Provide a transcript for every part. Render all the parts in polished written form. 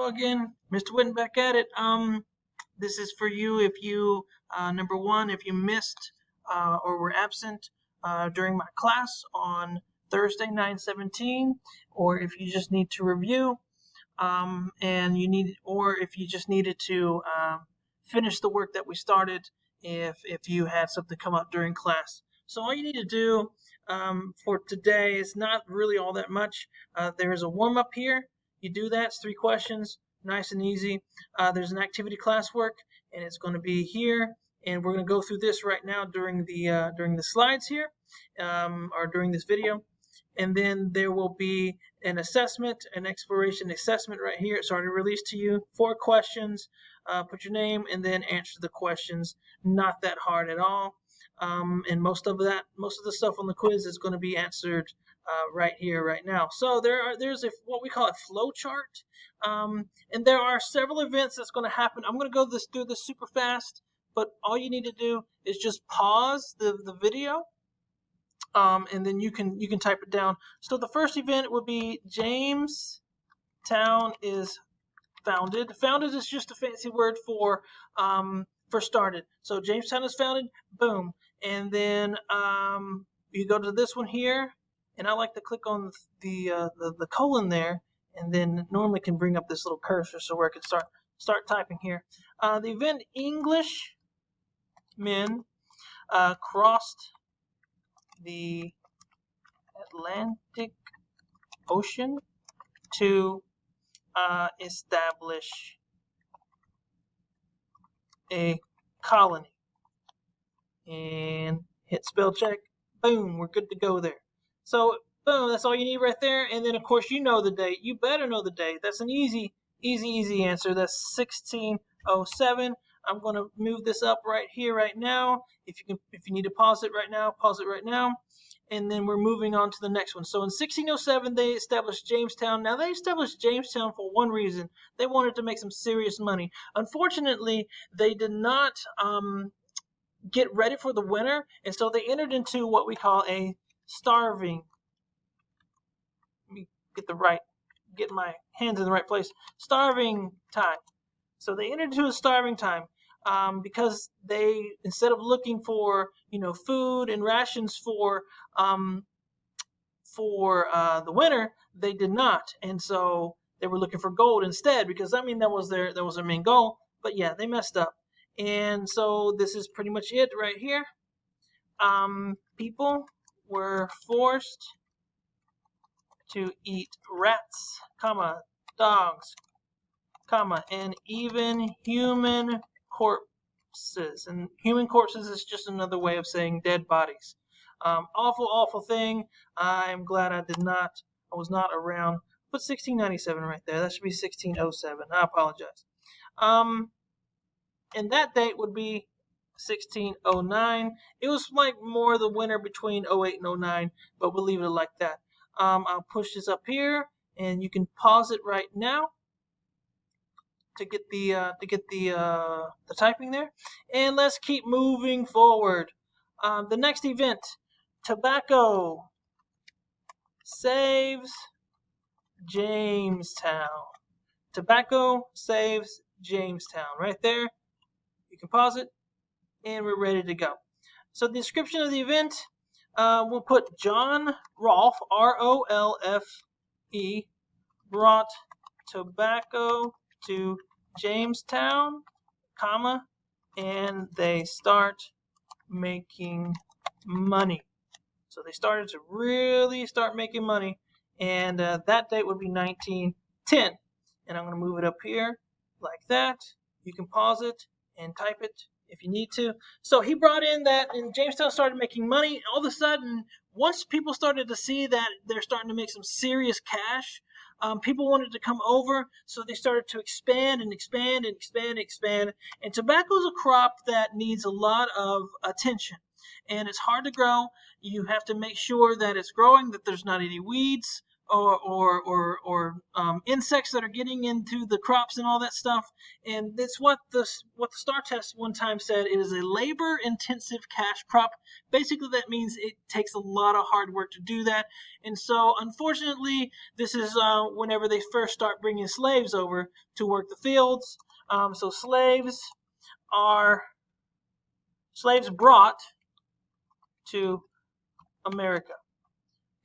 Hello again, Mr. Witten back at it. This is for you if you, number one, if you missed or were absent during my class on Thursday, 9/17, or if you just need to review, or if you just needed to finish the work that we started, if you had something come up during class. So all you need to do for today is not really all that much. There is a warm up here. You do that. It's 3 questions, nice and easy. There's an activity classwork, and it's going to be here. And we're going to go through this right now during the slides here, or during this video. And then there will be an assessment, an exploration assessment right here. It's already released to you. 4 questions. Put your name and then answer the questions. Not that hard at all. And most of the stuff on the quiz is going to be answered right here, right now. So there's what we call a flow chart, and there are several events that's going to happen. I'm going to go through this super fast, but all you need to do is just pause the video, and then you can type it down. So the first event would be Jamestown is founded. Founded is just a fancy word for started. So Jamestown is founded. Boom, and then you go to this one here. And I like to click on the colon there, and then normally can bring up this little cursor so where I can start typing here. The event Englishmen crossed the Atlantic Ocean to establish a colony. And hit spell check. Boom, we're good to go there. So, boom, that's all you need right there. And then, of course, you know the date. You better know the date. That's an easy answer. That's 1607. I'm going to move this up right here, right now. If you need to pause it right now, pause it right now. And then we're moving on to the next one. So in 1607, they established Jamestown. Now, they established Jamestown for one reason. They wanted to make some serious money. Unfortunately, they did not get ready for the winter, and so they entered into what we call a starving. Let me get my hands in the right place. Starving time. So they entered into a starving time because they, instead of looking for food and rations for the winter, they did not, and so they were looking for gold instead, because that was their main goal. But yeah, they messed up, and so this is pretty much it right here. People were forced to eat rats, dogs, and even human corpses. And human corpses is just another way of saying dead bodies. Awful thing. I'm glad I was not around. Put 1697 right there. That should be 1607. I apologize. And that date would be 1609. It was like more the winter between 08 and 09, but we'll leave it like that. I'll push this up here, and you can pause it right now to get the typing there. And let's keep moving forward. The next event, tobacco saves Jamestown. Tobacco saves Jamestown. Right there. You can pause it, and we're ready to go. So the description of the event, we'll put John Rolfe, R-O-L-F-E, brought tobacco to Jamestown, and they start making money. So they started to really start making money, and that date would be 1910. And I'm going to move it up here like that. You can pause it and type it if you need to. So he brought in that, and Jamestown started making money. All of a sudden, once people started to see that they're starting to make some serious cash, people wanted to come over, so they started to expand. And tobacco is a crop that needs a lot of attention, and it's hard to grow. You have to make sure that it's growing, that there's not any weeds, or insects that are getting into the crops and all that stuff. And it's what the STAR test one time said. It is a labor-intensive cash crop. Basically, that means it takes a lot of hard work to do that. And so, unfortunately, this is whenever they first start bringing slaves over to work the fields. So slaves brought to America.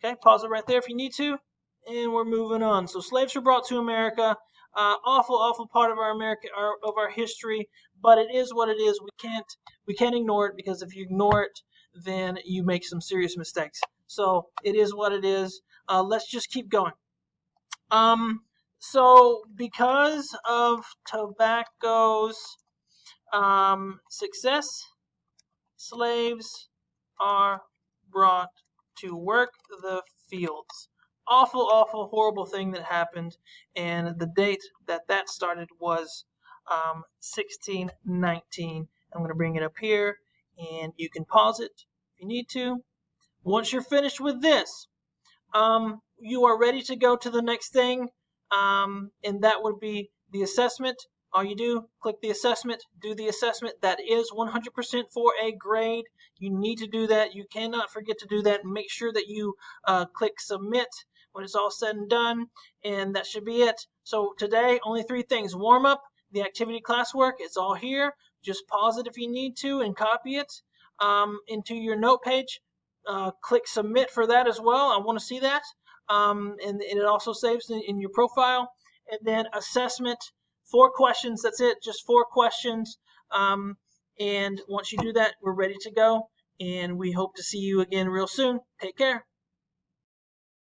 Okay, pause it right there if you need to, and we're moving on. So slaves were brought to America. Awful part of our history, but it is what it is. We can't ignore it, because if you ignore it, then you make some serious mistakes. So it is what it is. Let's just keep going. So because of tobacco's success, slaves are brought to work the fields. Awful, horrible thing that happened, and the date that started was 1619. I'm going to bring it up here, and you can pause it if you need to. Once you're finished with this, you are ready to go to the next thing, and that would be the assessment. All you do, click the assessment, do the assessment. That is 100% for a grade. You need to do that. You cannot forget to do that. Make sure that you click submit when it's all said and done, and that should be it. So today, only 3 things. Warm up, the activity classwork, it's all here. Just pause it if you need to and copy it into your note page. Click submit for that as well. I want to see that. And it also saves in your profile. And then assessment, 4 questions. That's it, just 4 questions. And once you do that, we're ready to go. And we hope to see you again real soon. Take care.